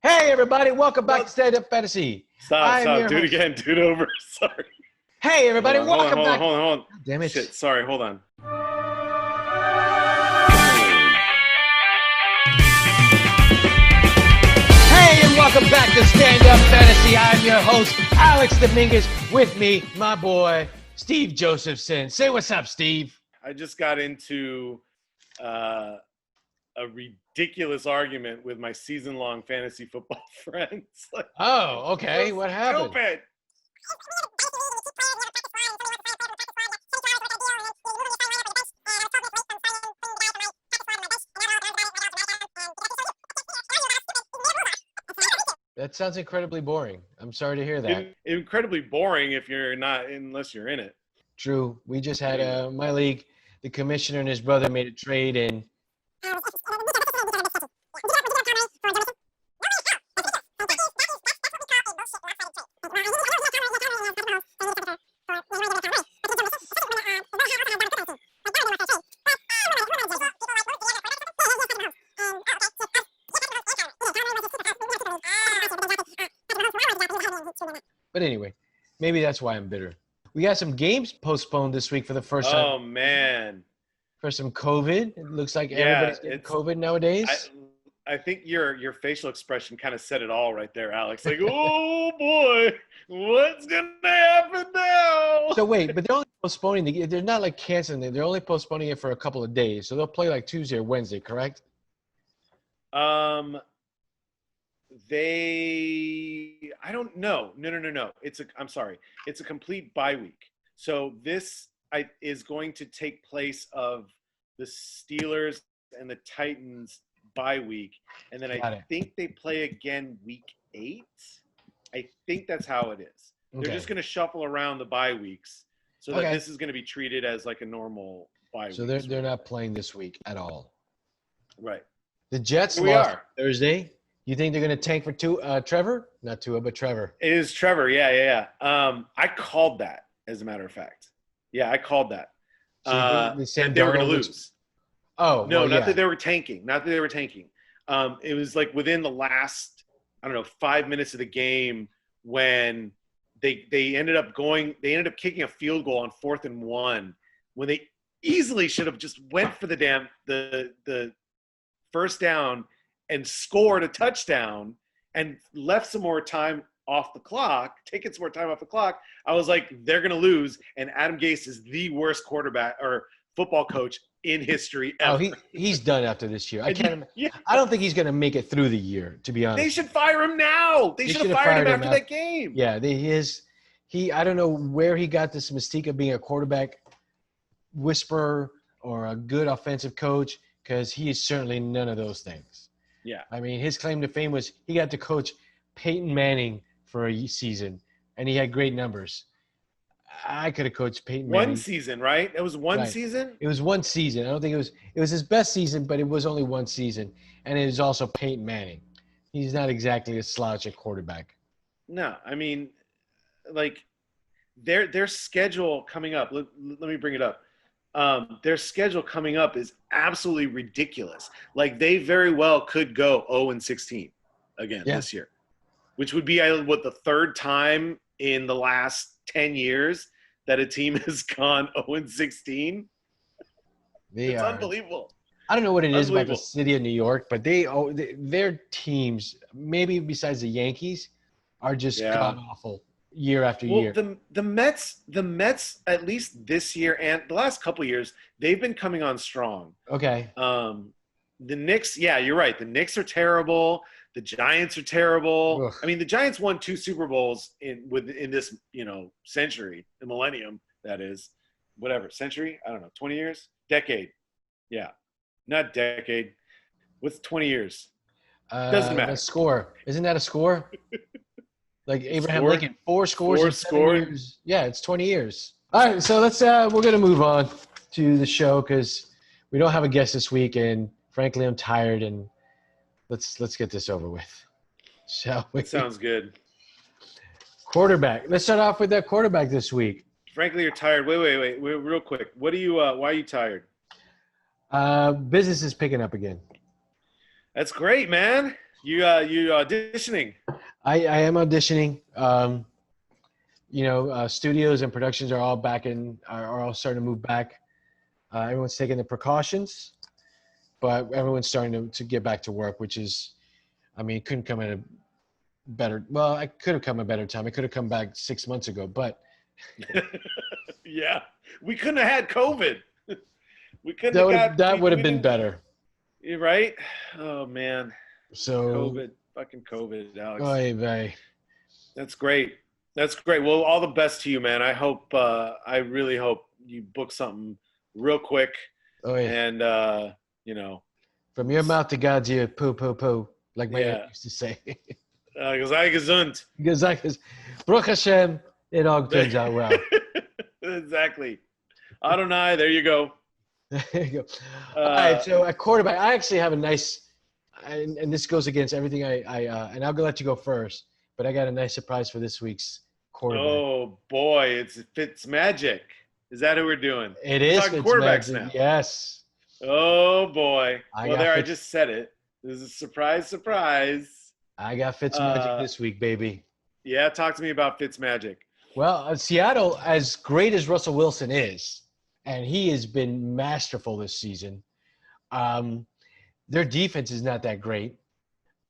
Hey, everybody, welcome back to Stand Up Fantasy. Stop. Do it again. Do it over. Sorry. Hey, everybody, welcome back. Hold on. Damn it. Shit, sorry, hold on. Hey, and welcome back to Stand Up Fantasy. I'm your host, Alex Dominguez. With me, my boy, Steve Josephson. Say what's up, Steve. I just got into a ridiculous argument with my season-long fantasy football friends. Oh, okay. What happened? Stupid. That sounds incredibly boring. I'm sorry to hear that. Incredibly boring if you're not, unless you're in it. True. We just had my league. The commissioner and his brother made a trade, and but anyway, maybe that's why I'm bitter. We got some games postponed this week for the first time. Oh, man. For some COVID. It looks like everybody's getting COVID nowadays. I think your facial expression kind of said it all right there, Alex. Like, oh, boy, what's going to happen now? So wait, but they're only postponing the game. They're not like canceling it. They're only postponing it for a couple of days. So they'll play like Tuesday or Wednesday, correct? I don't know. No. I'm sorry. It's a complete bye week. So this is going to take place of the Steelers and the Titans bye week. And then I think they play again week 8. I think that's how it is. Okay. They're just going to shuffle around the bye weeks so that this is going to be treated as like a normal bye week. So they're not playing this week at all. Right. The Jets lost Thursday. You think they're going to tank for Trevor? Not Tua, but Trevor. It is Trevor. Yeah. I called that, as a matter of fact. Yeah, I called that. So they were going to lose. Oh, no, not that they were tanking. It was like within the last, 5 minutes of the game when they ended up kicking a field goal on 4th and 1 when they easily should have just went for the first down and scored a touchdown and left some more time off the clock, taking some more time off the clock. I was like, they're going to lose. And Adam Gase is the worst quarterback or football coach in history ever. Oh, he's done after this year. I don't think he's going to make it through the year, to be honest. They should fire him now. They should have fired him after that game. Yeah, I don't know where he got this mystique of being a quarterback whisperer or a good offensive coach, because he is certainly none of those things. Yeah. I mean, his claim to fame was he got to coach Peyton Manning for a season, and he had great numbers. I could have coached Peyton Manning. One season, right? It was one season? It was one season. I don't think it was his best season, but it was only one season. And it was also Peyton Manning. He's not exactly a slouch at quarterback. No, I mean, like, their schedule coming up, let me bring it up. Their schedule coming up is absolutely ridiculous. Like, they very well could go 0-16 again this year, which would be the third time in the last 10 years that a team has gone 0-16. It's unbelievable. I don't know what it is about the city of New York, but their teams, maybe besides the Yankees, are just god awful year after year. The Mets, at least this year and the last couple of years, they've been coming on strong. Okay. The Knicks, yeah, you're right. The Knicks are terrible. The Giants are terrible. Ugh. I mean, the Giants won 2 Super Bowls in this, century, the millennium, that is. Whatever, century? I don't know, 20 years? Decade. Yeah. Not decade. What's 20 years? Doesn't matter. A score. Isn't that a score? Like Abraham Lincoln, 4 scores in 7 years. Yeah, it's 20 years. All right, so let's we're going to move on to the show because we don't have a guest this week, and frankly, I'm tired, and let's get this over with. Shall we? Sounds good. Quarterback. Let's start off with that quarterback this week. Frankly, you're tired. Wait, real quick. What do you? Why are you tired? Business is picking up again. That's great, man. You auditioning? I am auditioning. Studios and productions are all are all starting to move back. Everyone's taking the precautions, but everyone's starting to get back to work, which is, I mean, it couldn't come at a better. Well, I could have come a better time. I could have come back 6 months ago, but Yeah, we couldn't have had COVID. We couldn't have got that would have we been didn't. better. You're right. Oh man, So, fucking COVID, Alex. oy vey. That's great. That's great. Well, all the best to you, man. I hope. I really hope you book something real quick, Oy. and you know, From your mouth to God's ear, poo, poo, poo, like my aunt yeah. used to say. Sei gesund. Because Baruch Hashem, it all turns out well. Exactly. Adonai, there you go. There you go. All right, so at quarterback, I actually have a nice, and this goes against everything and I'll let you go first, but I got a nice surprise for this week's quarterback. Oh boy, it's Fitzmagic. Is that who we're doing? It we're is talking quarterbacks Fitzmagic, now. Yes. Oh boy. I I just said it. This is a surprise. I got Fitzmagic this week, baby. Yeah, talk to me about Fitzmagic. Well, Seattle, as great as Russell Wilson is, and he has been masterful this season, their defense is not that great.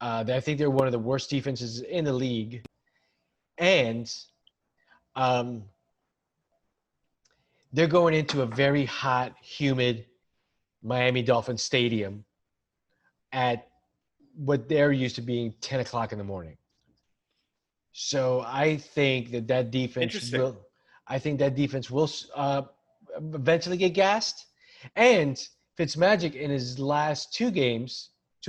I think they're one of the worst defenses in the league. And they're going into a very hot, humid Miami Dolphins stadium at what they're used to being 10 o'clock in the morning. So I think that defense will eventually get gassed. And Fitzmagic in his last 2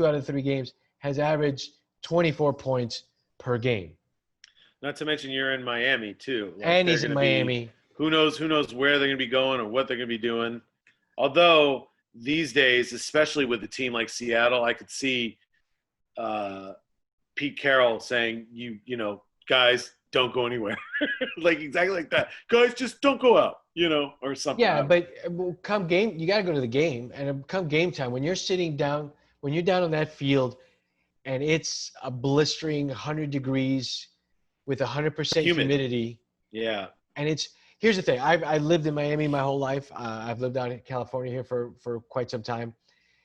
out of 3 games, has averaged 24 points per game. Not to mention you're in Miami too. And he's in Miami. Who knows where they're going to be going or what they're going to be doing. Although these days, especially with a team like Seattle, I could see Pete Carroll saying, you know, guys, don't go anywhere. Like exactly like that. Guys, just don't go out, or something. Yeah, but come game, you got to go to the game. And come game time, when you're sitting down, when you're down on that field and it's a blistering 100 degrees with 100% humidity. Yeah. And here's the thing. I lived in Miami my whole life. I've lived out in California here for quite some time.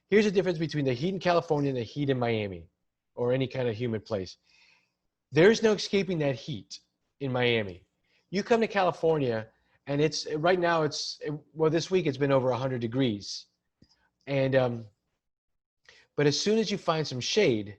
Here's the difference between the heat in California and the heat in Miami or any kind of humid place. There's no escaping that heat in Miami. You come to California and right now this week it's been over 100 degrees. And but as soon as you find some shade,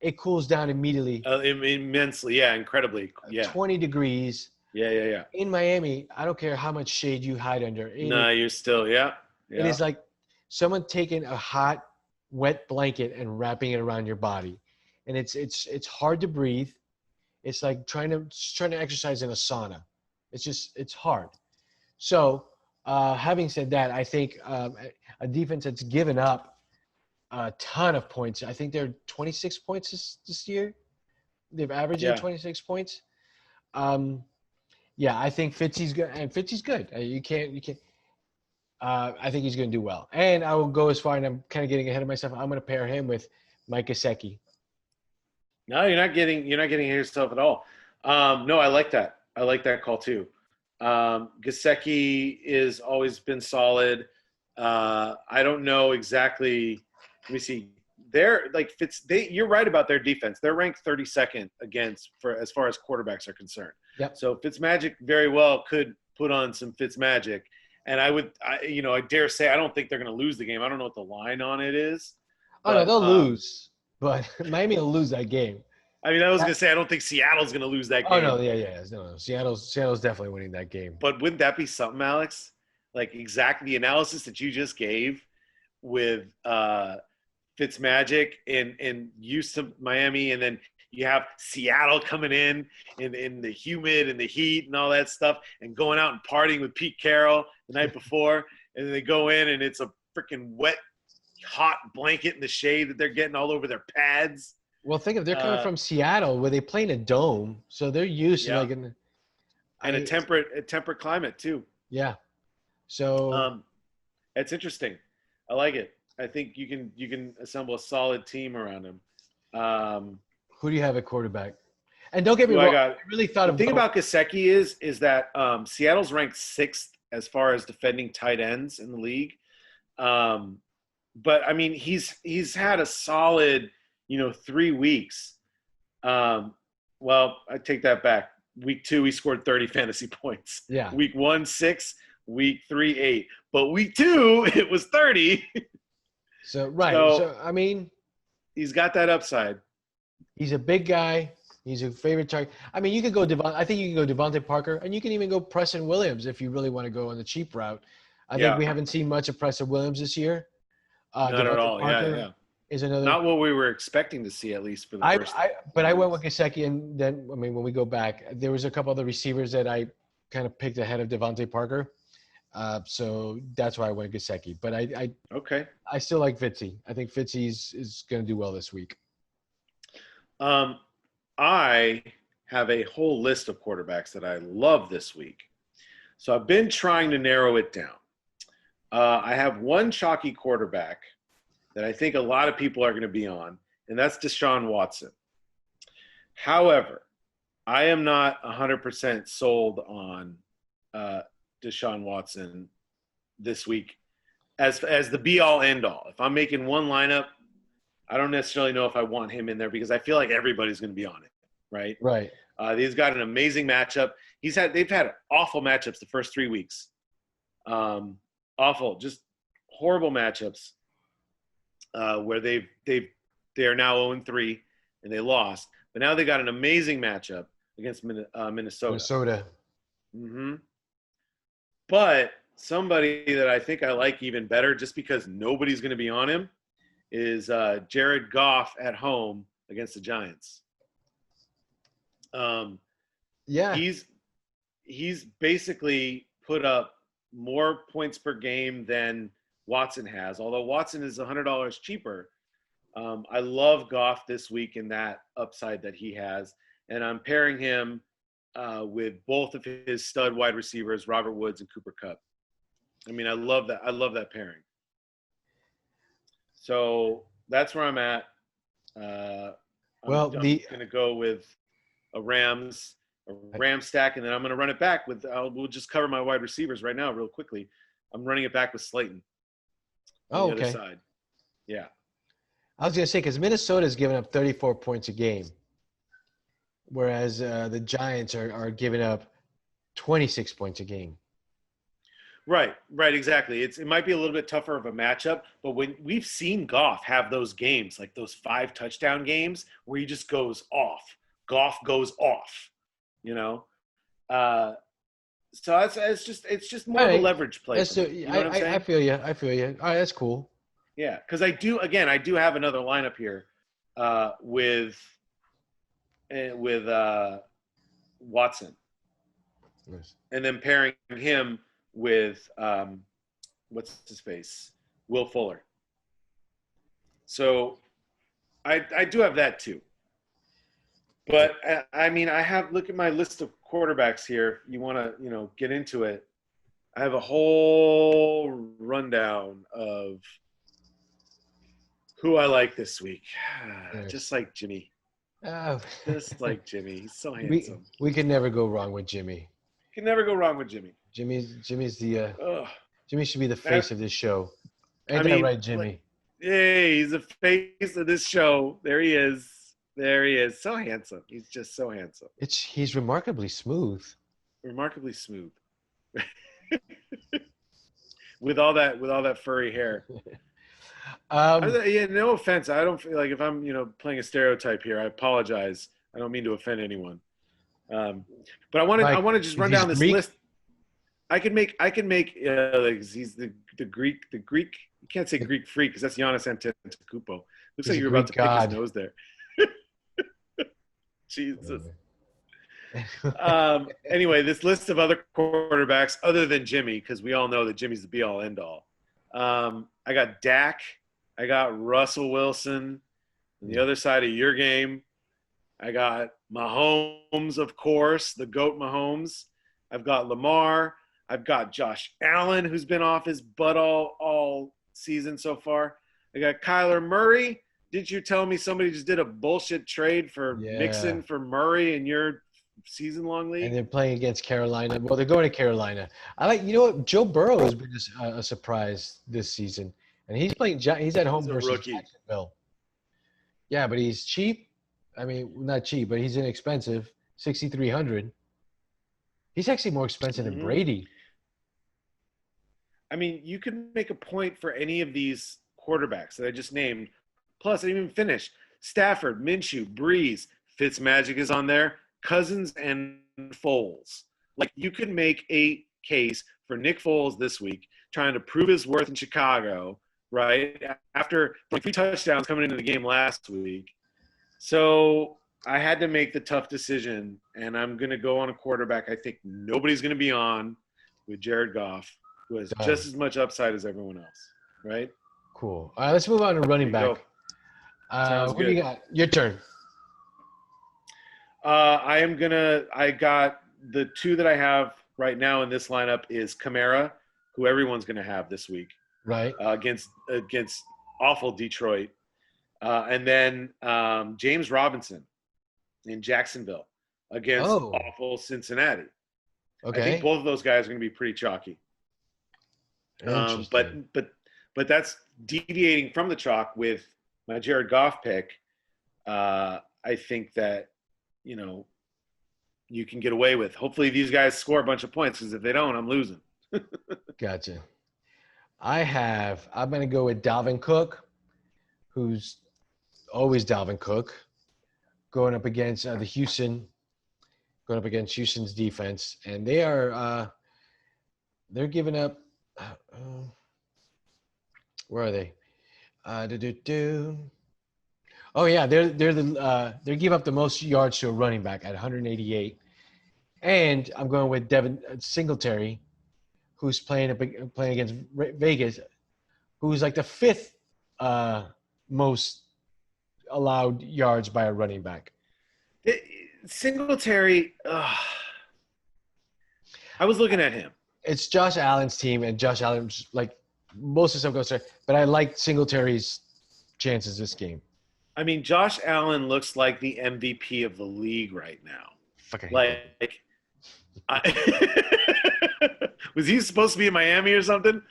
it cools down immediately. Immensely, yeah, incredibly, yeah. 20 degrees. Yeah. In Miami, I don't care how much shade you hide under. You're still, yeah. It is like someone taking a hot, wet blanket and wrapping it around your body, and it's hard to breathe. It's like trying to exercise in a sauna. It's hard. So, having said that, I think a defense that's given up a ton of points. I think they're 26 points this year. They've averaged 26 points. I think Fitzy's good, and Fitzy's good. You can't. I think he's going to do well, and I will go as far. And I'm kind of getting ahead of myself. I'm going to pair him with Mike Gesicki. No, you're not getting ahead of yourself at all. No, I like that. I like that call too. Gesicki is always been solid. I don't know exactly. Let me see. You're right about their defense. They're ranked 32nd as far as quarterbacks are concerned. Yep. So Fitzmagic very well could put on some Fitzmagic, and I dare say I don't think they're going to lose the game. I don't know what the line on it is. No, they'll lose, but Miami will lose that game. I mean, I was going to say I don't think Seattle's going to lose that game. Oh no, yeah. No. Seattle's definitely winning that game. But wouldn't that be something, Alex? Like exactly the analysis that you just gave with Fitzmagic in Houston, Miami, and then you have Seattle coming in the humid and the heat and all that stuff and going out and partying with Pete Carroll the night before. And then they go in and it's a freaking wet, hot blanket in the shade that they're getting all over their pads. Well, think of they're coming from Seattle where they play in a dome. So they're used to a temperate climate too. Yeah. So it's interesting. I like it. I think you can assemble a solid team around him. Who do you have at quarterback? And don't get me Who I wrong, got? I really thought The of thing going. about Gesicki is that Seattle's ranked 6th as far as defending tight ends in the league. But I mean, he's had a solid, 3 weeks. Well, I take that back. Week 2, he scored 30 fantasy points. Yeah. Week 1, 6. Week 3, 8. But week 2, it was 30. So right. So So I mean, he's got that upside. he's a big guy. He's a favorite target. I mean, you could go I think you can go Devontae Parker, and you can even go Preston Williams if you really want to go on the cheap route. I think we haven't seen much of Preston Williams this year. Not at Devontae all. Parker Yeah. is another. Not what we were expecting to see, at least for the first. But I went with Gesicki, and then when we go back, there was a couple other receivers that I kind of picked ahead of Devontae Parker. So that's why I went Gesicki. But I still like Fitzy. I think Fitzy is going to do well this week. I have a whole list of quarterbacks that I love this week. So I've been trying to narrow it down. I have one chalky quarterback that I think a lot of people are going to be on, and that's Deshaun Watson. However, I am not 100% sold on Deshaun Watson this week as the be-all, end-all. If I'm making one lineup, I don't necessarily know if I want him in there because I feel like everybody's going to be on it, right? Right. He's got an amazing matchup. They've had awful matchups the first 3 weeks. Awful, just horrible matchups where they are now 0-3 and they lost. But now they got an amazing matchup against Minnesota. Mm-hmm. But somebody that I think I like even better, just because nobody's going to be on him, is Jared Goff at home against the Giants. He's basically put up more points per game than Watson has, although Watson is $100 cheaper. I love Goff this week in that upside that he has, and I'm pairing him with both of his stud wide receivers, Robert Woods and Cooper Kupp. I mean, I love that. I love that pairing. So that's where I'm at. I'm going to go with a Ram stack, and then I'm going to run it back with. We'll just cover my wide receivers right now, real quickly. I'm running it back with Slayton. On the other side. Yeah. I was going to say, because Minnesota's given up 34 points a game, whereas the Giants are giving up 26 points a game. Right, exactly. It might be a little bit tougher of a matchup, but when we've seen Goff have those games, like those 5 touchdown games where he just goes off. Goff goes off, So it's just more of a leverage play. You know what I'm saying? I feel you. All right, that's cool. Yeah, because I do have another lineup here with Watson. Nice. And then pairing him with what's his face? Will Fuller. So I do have that too. But I mean, look at my list of quarterbacks here. You want to, get into it. I have a whole rundown of who I like this week. Nice. Just like Jimmy. Oh. Just like Jimmy. He's so handsome. We can never go wrong with Jimmy. Can never go wrong with Jimmy. Jimmy should be the face of this show. Ain't that right, Jimmy? Hey, he's the face of this show. There he is. So handsome. He's just so handsome. He's remarkably smooth. Remarkably smooth. with all that furry hair. No offense. I don't feel like if I'm playing a stereotype here. I apologize. I don't mean to offend anyone. But I want to just run down this list. I can make like he's the Greek. You can't say Greek freak because that's Giannis Antetokounmpo. Looks like you're about to pick his nose there. Jesus. Anyway, this list of other quarterbacks other than Jimmy, because we all know that Jimmy's the be-all, end-all. I got Dak. I got Russell Wilson. On the other side of your game, I got Mahomes, of course, the GOAT Mahomes. I've got Lamar. I've got Josh Allen, who's been off his butt all season so far. I got Kyler Murray, did you tell me somebody just did a bullshit trade for Mixon for Murray in your season-long league? And they're playing against Carolina. Well, they're going to Carolina. You know what? Joe Burrow has been a surprise this season, and he's playing. He's at home versus Jacksonville. Yeah, but he's cheap. I mean, not cheap, but he's inexpensive. 6,300. He's actually more expensive than Brady. I mean, you can make a point for any of these quarterbacks that I just named. Plus, I didn't even finish. Stafford, Minshew, Breeze, Fitzmagic is on there, Cousins, and Foles. Like, you could make a case for Nick Foles this week, trying to prove his worth in Chicago, right? After 3 touchdowns coming into the game last week. So I had to make the tough decision, and I'm going to go on a quarterback I think nobody's going to be on with Jared Goff, who has just as much upside as everyone else, right? Cool. All right, let's move on to running back. What do you got? Your turn. I got the 2 that I have right now in this lineup is Kamara, who everyone's going to have this week, right? Against awful Detroit, and then James Robinson in Jacksonville against awful Cincinnati. Okay. I think both of those guys are going to be pretty chalky. But that's deviating from the chalk with my Jared Goff pick. I think that, you can get away with. Hopefully these guys score a bunch of points, because if they don't, I'm losing. Gotcha. I'm going to go with Dalvin Cook, who's always Dalvin Cook, going up against Houston's defense, and they're giving up. Where are they? Oh yeah, they give up the most yards to a running back at 188, and I'm going with Devin Singletary, who's playing against Vegas, who's like the 5th most allowed yards by a running back. Singletary, I was looking at him. It's Josh Allen's team, and Josh Allen, like, most of the stuff goes there. But I like Singletary's chances this game. I mean, Josh Allen looks like the MVP of the league right now. Was he supposed to be in Miami or something?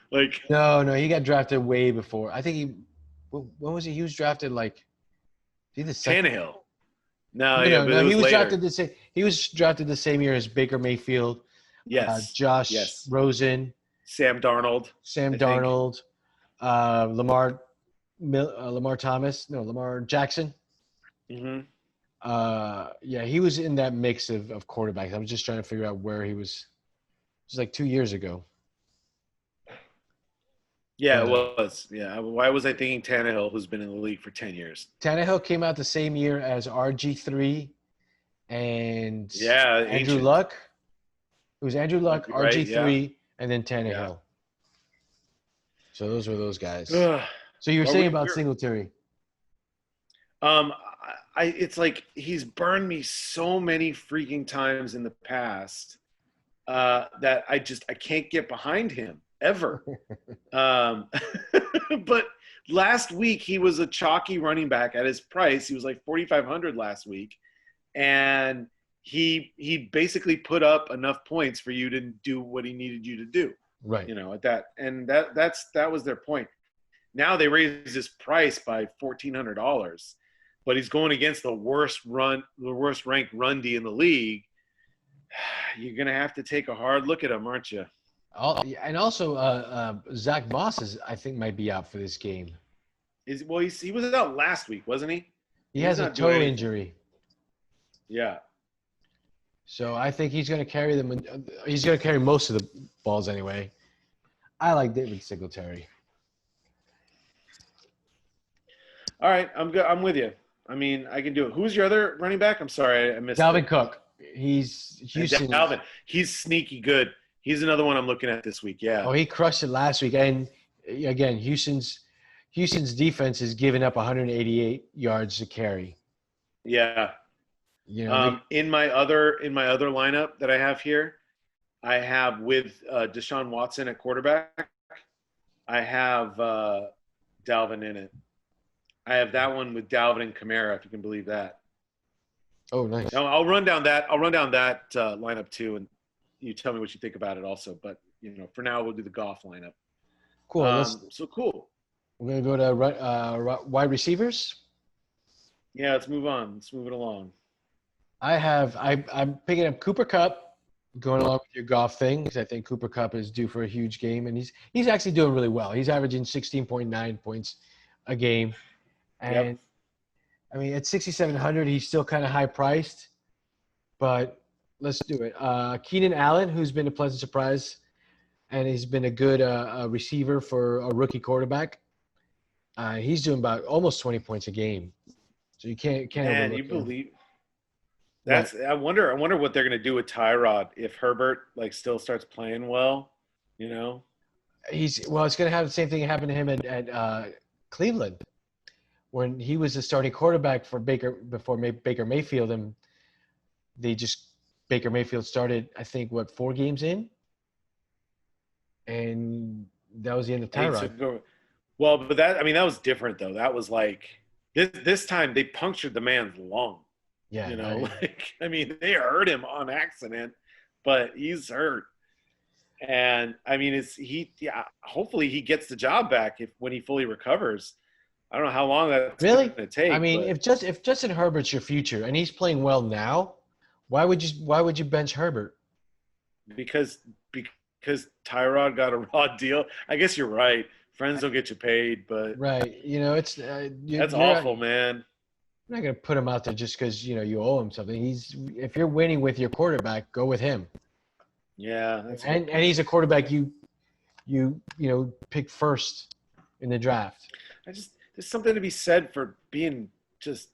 No, he got drafted way before. I think when was he? He was drafted Tannehill. No, he was drafted He was drafted the same year as Baker Mayfield. Yes. Josh Rosen. Sam Darnold. Lamar Jackson. Mm-hmm. He was in that mix of quarterbacks. I was just trying to figure out where he was. It was like 2 years ago. Yeah, it was. Yeah. Why was I thinking Tannehill, who's been in the league for 10 years? Tannehill came out the same year as RG3 and Andrew ancient. Luck. It was Andrew Luck, RG3, and then Tannehill. Yeah. So those were those guys. So you were saying about Singletary. It's like he's burned me so many freaking times in the past that I can't get behind him ever. But last week he was a chalky running back at his price. He was like 4,500 last week, and he basically put up enough points for you to do what he needed you to do. Right. At that, and that was their point. Now they raised his price by $1,400, but he's going against the worst ranked run D in the league. You're gonna have to take a hard look at him, aren't you? And also, Zach Moss I think might be out for this game. He was out last week, wasn't he? He has a toe injury. Yeah. So I think he's going to carry them. He's going to carry most of the balls anyway. I like David Singletary. All right, I'm good. I'm with you. I mean, I can do it. Who's your other running back? I'm sorry, I missed Dalvin Cook. He's Houston. Dalvin. He's sneaky good. He's another one I'm looking at this week. Yeah. Oh, he crushed it last week. And again, Houston's defense is giving up 188 yards to carry. Yeah. In my other lineup that I have here, I have with Deshaun Watson at quarterback, I have Dalvin in it. I have that one with Dalvin and Kamara, if you can believe that. Oh, nice. Now, I'll run down that lineup too, and you tell me what you think about it also. But for now, we'll do the Goff lineup. Cool. So cool. We're gonna go to wide receivers. Yeah, let's move on. Let's move it along. I'm picking up Cooper Kupp, going along with your Goff thing, because I think Cooper Kupp is due for a huge game, and he's actually doing really well. He's averaging 16.9 points a game, and Yep. I mean at 6,700, he's still kind of high priced, but let's do it. Keenan Allen, who's been a pleasant surprise, and he's been a good receiver for a rookie quarterback. He's doing about almost 20 points a game, so you can't Man, overlook you him. believe that's? I wonder what they're gonna do with Tyrod if Herbert still starts playing well. It's going to have the same thing happen to him at Cleveland when he was the starting quarterback for before Baker Mayfield, and Baker Mayfield started, I think, 4 games in, and that was the end of Tyrod. Well, but that was different though. That was like this time they punctured the man's lung. Yeah, They hurt him on accident, but he's hurt. And hopefully he gets the job back when he fully recovers. I don't know how long that's going to take. If Justin Herbert's your future and he's playing well now, why would you bench Herbert? Because Tyrod got a raw deal. I guess you're right. Friends don't get you paid, but right. It's that's awful, man. I'm not going to put him out there just because you owe him something. If you're winning with your quarterback, go with him. Yeah, and he's a quarterback you pick first in the draft. There's something to be said for being just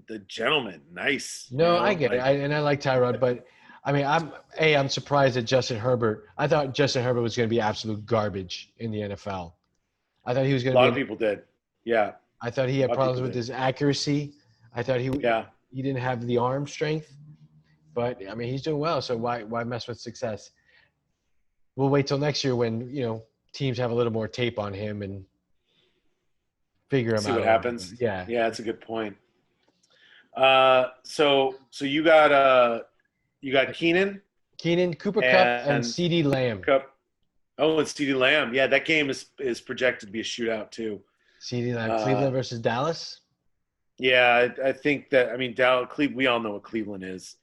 the gentleman, nice. No, I get it, and I like Tyrod, but I'm surprised at Justin Herbert. I thought Justin Herbert was going to be absolute garbage in the NFL. I thought he was going to be. A lot of people did. Yeah. I thought he had problems with his accuracy. I thought he didn't have the arm strength, but he's doing well. So why mess with success? We'll wait till next year when teams have a little more tape on him and figure him out. See what happens. Yeah, that's a good point. So you got Keenan, Cooper Kupp, and CeeDee Lamb. Oh, and CeeDee Lamb. Yeah, that game is projected to be a shootout too. CeeDee Lamb, Cleveland versus Dallas. Yeah, I think that Dallas. We all know what Cleveland is.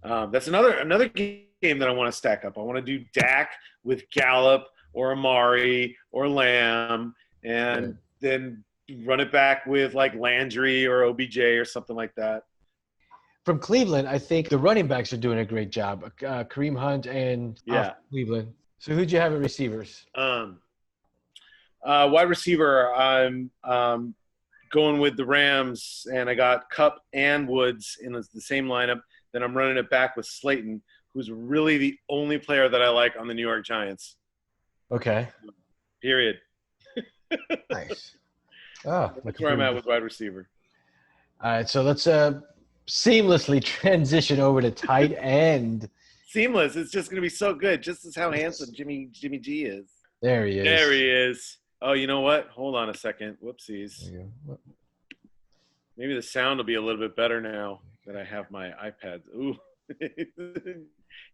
That's another game that I want to stack up. I want to do Dak with Gallup or Amari or Lamb, and then run it back with like Landry or OBJ or something like that. From Cleveland, I think the running backs are doing a great job. Kareem Hunt and Cleveland. So who'd you have at receivers? Wide receiver, I'm going with the Rams, and I got Kupp and Woods in the same lineup. Then I'm running it back with Slayton, who's really the only player that I like on the New York Giants. Okay. Period. Nice. That's where I'm at with wide receiver. All right, so let's seamlessly transition over to tight end. Seamless. It's just going to be so good, just as how handsome Jimmy G is. There he is. Oh, you know what? Hold on a second. Whoopsies. Maybe the sound will be a little bit better now that I have my iPad. Ooh.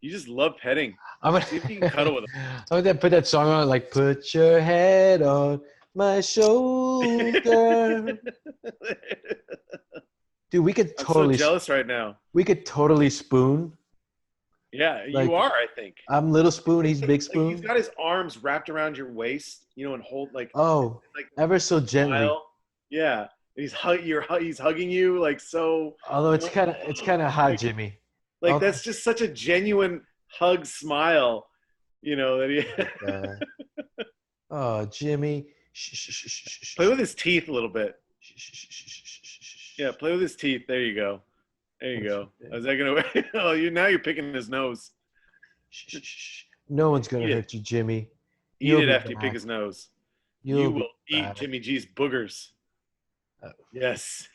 You just love petting. See if you can cuddle with him. I'm going to put that song on, like, put your head on my shoulder. Dude, we could totally. I'm so jealous right now. We could totally spoon. Yeah, you are, I think. I'm little spoon, he's big spoon. He's got his arms wrapped around your waist, and hold like. Oh, like ever so gently. Smile. Yeah, he's hugging you like so. Although it's kind of hot, Jimmy. Like that's just such a genuine hug smile, that he. Oh, Jimmy. Play with his teeth a little bit. Yeah, play with his teeth. There you go. Is that gonna? Oh, now you're picking his nose. No one's gonna hurt you, Jimmy. Eat it after you pick his nose. You will eat Jimmy G's boogers. Yes.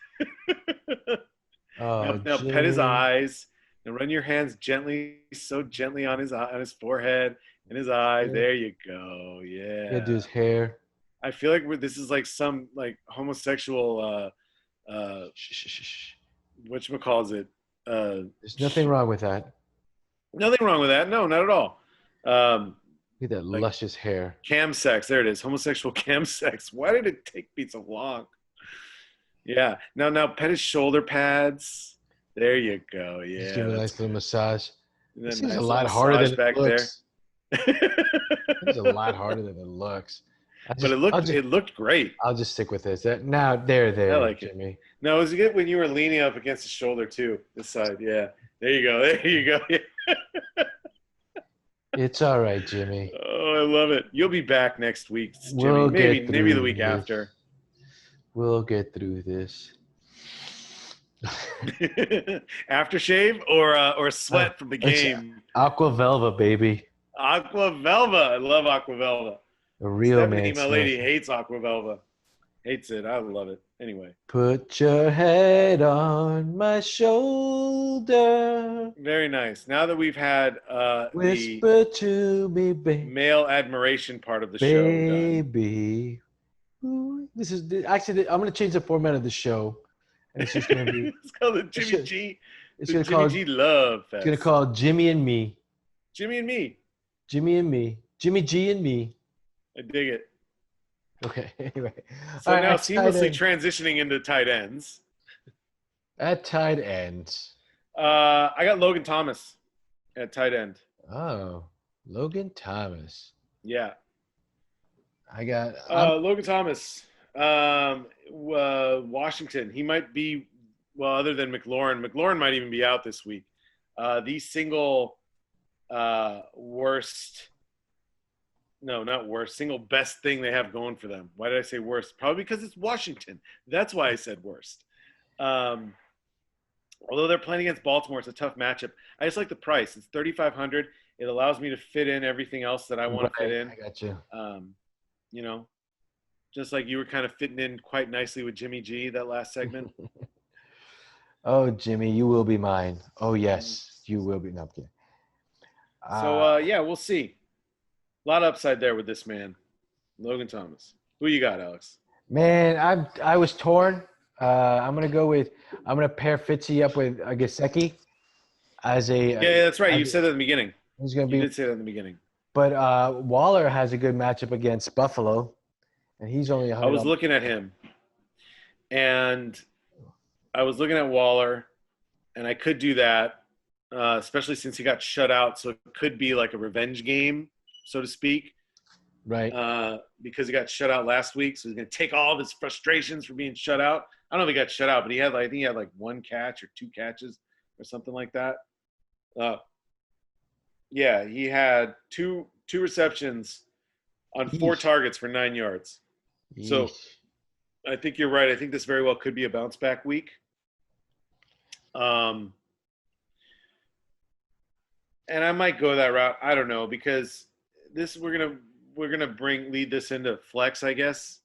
Oh, now pet his eyes and run your hands gently on his forehead and his eyes. There you go. Yeah. Do his hair. I feel like this is like some like homosexual whatchamacallit. There's nothing wrong with that. Nothing wrong with that. No, not at all. Look at that Like luscious hair. cam sex. There it is. Homosexual cam sex. Why did it take me so long? Yeah. Now pet his shoulder pads. There you go. Yeah. Just give him a nice little massage. This seems nice a lot harder than back it looks. there. It's a lot harder than it looks. But it looked great. I'll just stick with this. Now, there, I like Jimmy. It. No, it was good when you were leaning up against the shoulder too. This side, yeah. There you go. There you go. Yeah. It's all right, Jimmy. Oh, I love it. You'll be back next week, Jimmy. Maybe the week after. We'll get through this. Aftershave or sweat from the game? Aqua Velva, baby. Aqua Velva. I love Aqua Velva. A real Stephanie, man. my lady, hates Aqua Velva. Hates it. I love it. Anyway. Put your head on my shoulder. Very nice. Now that we've had whisper to me, baby. Male admiration part of the show, baby. This is actually. I'm going to change the format of the show, and it's just going to be. It's called the Jimmy G. It's going to call Jimmy G Love Fest. It's going to call Jimmy and Me. Jimmy and Me. Jimmy and Me. Jimmy G and Me. I dig it. Okay. Anyway. So now seamlessly transitioning into tight ends. At tight ends. I got Logan Thomas at tight end. Oh, Logan Thomas. Yeah. I got Logan Thomas. Washington. He might be, well, other than McLaurin. McLaurin might even be out this week. The single single best thing they have going for them. Why did I say worst? Probably because it's Washington. That's why I said worst. Although they're playing against Baltimore, it's a tough matchup. I just like the price. It's $3,500. It allows me to fit in everything else that I want to fit in. I got you. You know, just like you were kind of fitting in quite nicely with Jimmy G that last segment. Oh, Jimmy, you will be mine. Oh, yes, you will be. No, I'm kidding. So, yeah, we'll see. A lot of upside there with this man, Logan Thomas. Who you got, Alex? Man, I was torn. I'm gonna pair Fitzy up with Gesicki as a. Yeah, that's right. You said that in the beginning. He's gonna You did say that in the beginning. But Waller has a good matchup against Buffalo, and he's only. I was looking at him, and I was looking at Waller, and I could do that, especially since he got shut out. So it could be like a revenge game, so to speak. Right. Because he got shut out last week, so he's going to take all of his frustrations for being shut out. I don't know if he got shut out, but I think he had like one catch or two catches or something like that. Yeah, he had two receptions on 4 targets for 9 yards. Yeesh. So I think you're right. I think this very well could be a bounce back week. And I might go that route. I don't know, because we're gonna lead this into flex, I guess.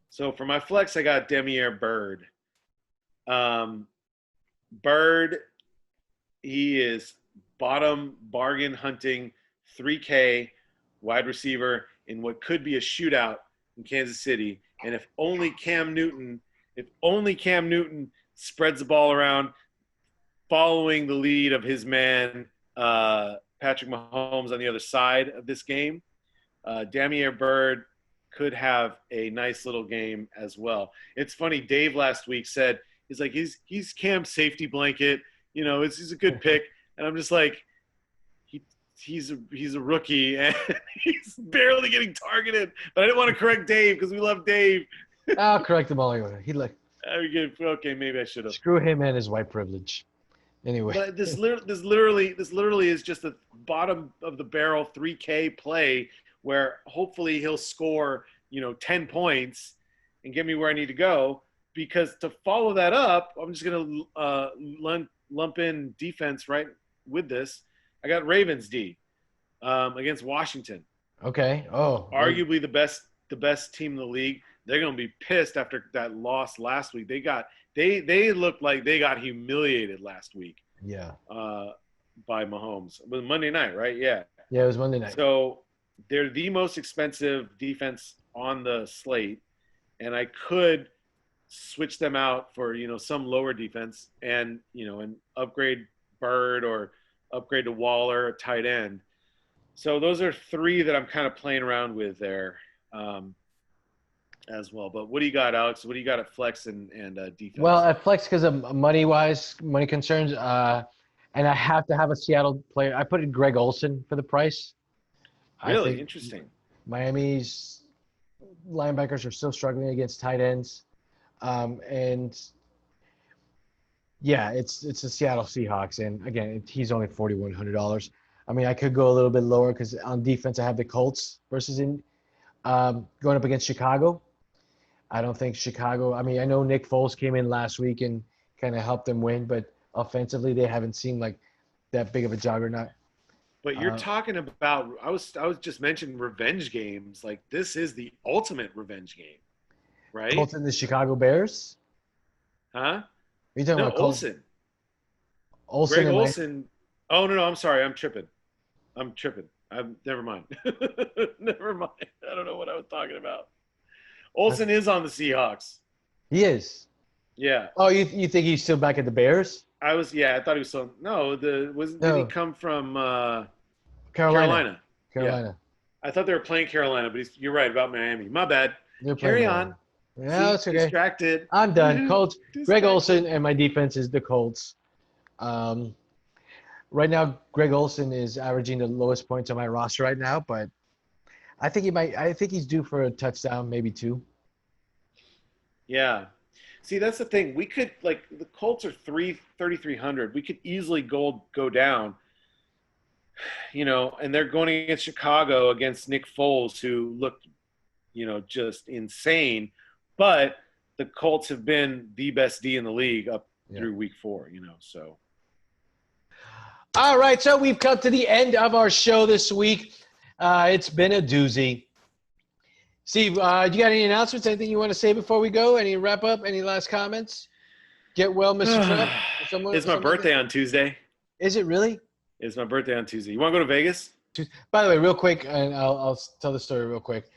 So for my flex, I got Demiere Bird. Bird, he is bottom bargain hunting 3K wide receiver in what could be a shootout in Kansas City. And if only Cam Newton spreads the ball around, following the lead of his man Patrick Mahomes on the other side of this game, Damiere Byrd could have a nice little game as well. It's funny, Dave last week said he's Cam's safety blanket. You know, he's a good pick, and I'm just like, he's a rookie and he's barely getting targeted. But I didn't want to correct Dave because we love Dave. I'll correct him all you want. Okay, maybe I should have. Screw him and his white privilege. Anyway, but this literally is just a bottom of the barrel 3K play where hopefully he'll score 10 points and get me where I need to go. Because to follow that up, I'm just gonna lump in defense right with this. I got Ravens D against Washington. Okay. Oh, arguably the best team in the league. They're gonna be pissed after that loss last week. They looked like they got humiliated last week. Yeah. By Mahomes. It was Monday night, right? Yeah. Yeah, it was Monday night. So they're the most expensive defense on the slate, and I could switch them out for some lower defense, and and upgrade Bird or upgrade to Waller, a tight end. So those are three that I'm kind of playing around with there as well. But what do you got, Alex? What do you got at flex and defense? Well, at flex because of money concerns, and I have to have a Seattle player. I put in Greg Olsen for the price. Really interesting. Miami's linebackers are still struggling against tight ends, and yeah, it's the Seattle Seahawks, and again, he's only $4,100. I mean, I could go a little bit lower because on defense I have the Colts versus going up against Chicago. I don't think Chicago. I mean, I know Nick Foles came in last week and kind of helped them win, but offensively they haven't seemed like that big of a juggernaut. But you're talking about I was just mentioning revenge games. Like this is the ultimate revenge game, right? Colts and the Chicago Bears. Huh? Are you talking about Olsen? Olsen. Greg Olsen. Oh no, I'm sorry. I'm tripping. Never mind. Never mind. I don't know what I was talking about. Olsen is on the Seahawks. He is. Yeah. Oh, you think he's still back at the Bears? I thought he was still. No, did he come from Carolina. Yeah. I thought they were playing Carolina, but you're right about Miami. My bad. Carry on. Yeah, that's okay. Distracted. I'm done. Colts. Greg Olsen and my defense is the Colts. Right now, Greg Olsen is averaging the lowest points on my roster right now, but I think he's due for a touchdown, maybe two. Yeah. See, that's the thing. We could the Colts are 3,300. We could easily go down. And they're going against Chicago against Nick Foles, who looked, just insane. But the Colts have been the best D in the league up through week 4. So. All right, so we've come to the end of our show this week. It's been a doozy. Steve, you got any announcements? Anything you want to say before we go? Any wrap up? Any last comments? Get well, Mr. Trump. It's my birthday on Tuesday. Is it really? It's my birthday on Tuesday. You want to go to Vegas? By the way, real quick, and I'll tell the story real quick.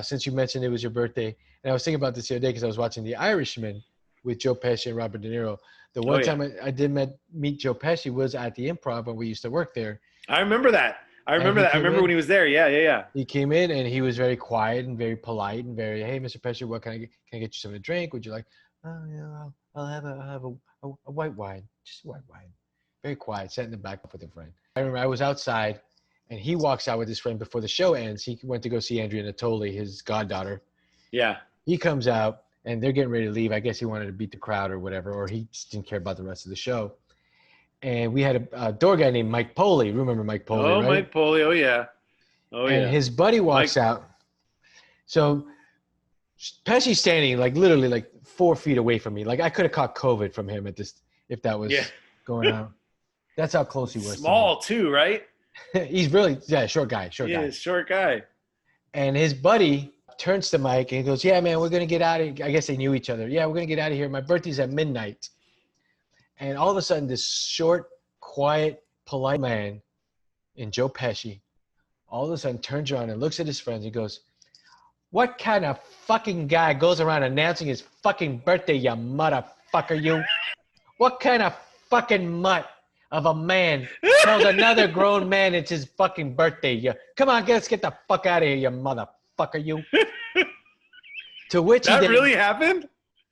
Since you mentioned it was your birthday, and I was thinking about this the other day because I was watching The Irishman with Joe Pesci and Robert De Niro. The one time I did meet Joe Pesci was at the Improv when we used to work there. I remember that. I remember when he was there. Yeah. He came in and he was very quiet and very polite and very, hey, Mr. Pesci, what can I get you something to drink? Would you like? Oh, yeah, I'll have a white wine, just a white wine. Very quiet, sat in the back with a friend. I remember I was outside and he walks out with his friend before the show ends. He went to go see Andrea Natoli, his goddaughter. Yeah. He comes out and they're getting ready to leave. I guess he wanted to beat the crowd or whatever, or he just didn't care about the rest of the show. And we had a door guy named Mike Poley. Remember Mike Poley, right? Mike Poley. Oh, yeah. And his buddy walks out. So Pesci's standing literally 4 feet away from me. I could have caught COVID from him if that was going on. That's how close he was. Small too, right? He's really short guy. Yeah, short guy. And his buddy turns to Mike and he goes, "Yeah, man, we're gonna get out of here." I guess they knew each other. "Yeah, we're gonna get out of here. My birthday's at midnight." And all of a sudden, this short, quiet, polite man in Joe Pesci all of a sudden turns around and looks at his friends and goes, "What kind of fucking guy goes around announcing his fucking birthday, you motherfucker, you? What kind of fucking mutt of a man tells another grown man it's his fucking birthday? You come on, let's get the fuck out of here, you motherfucker, you." To which that really happened?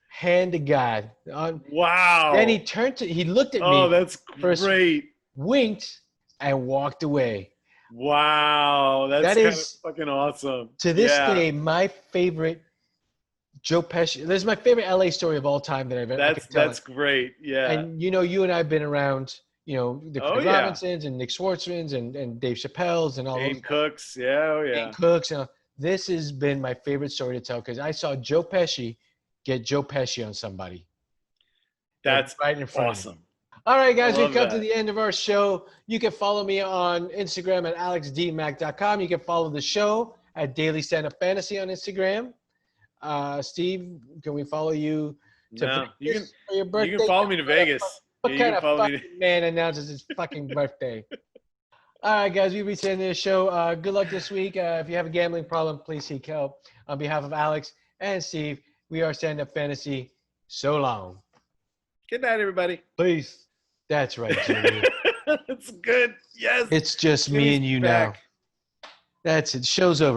Hand to God. Wow. Then he looked at me. Oh, that's great. Winked and walked away. Wow. That is fucking awesome. To this day, my favorite Joe Pesci. This is my favorite LA story of all time that I've ever tell. That's great. Yeah. And you and I have been around, the Craig Robinsons and Nick Swartzmans and Dave Chappelle's and all Dane those Cooks. Yeah, Dane Cooks. This has been my favorite story to tell because I saw Joe Pesci get Joe Pesci on somebody. That's right in front awesome. of me. All right, guys, we've come to the end of our show. You can follow me on Instagram at alexdmac.com. You can follow the show at Daily Stand Up Fantasy on Instagram. Steve, can we follow you to Vegas for your birthday? You can follow me to Vegas. What kind of fucking man announces his fucking birthday? All right, guys, we reached the end of the show. Good luck this week. If you have a gambling problem, please seek help. On behalf of Alex and Steve, we are Stand Up Fantasy. So long. Good night, everybody. Peace. That's right, Jimmy. That's good. Yes. It's just Jimmy's me and you back. now. That's it. Show's over.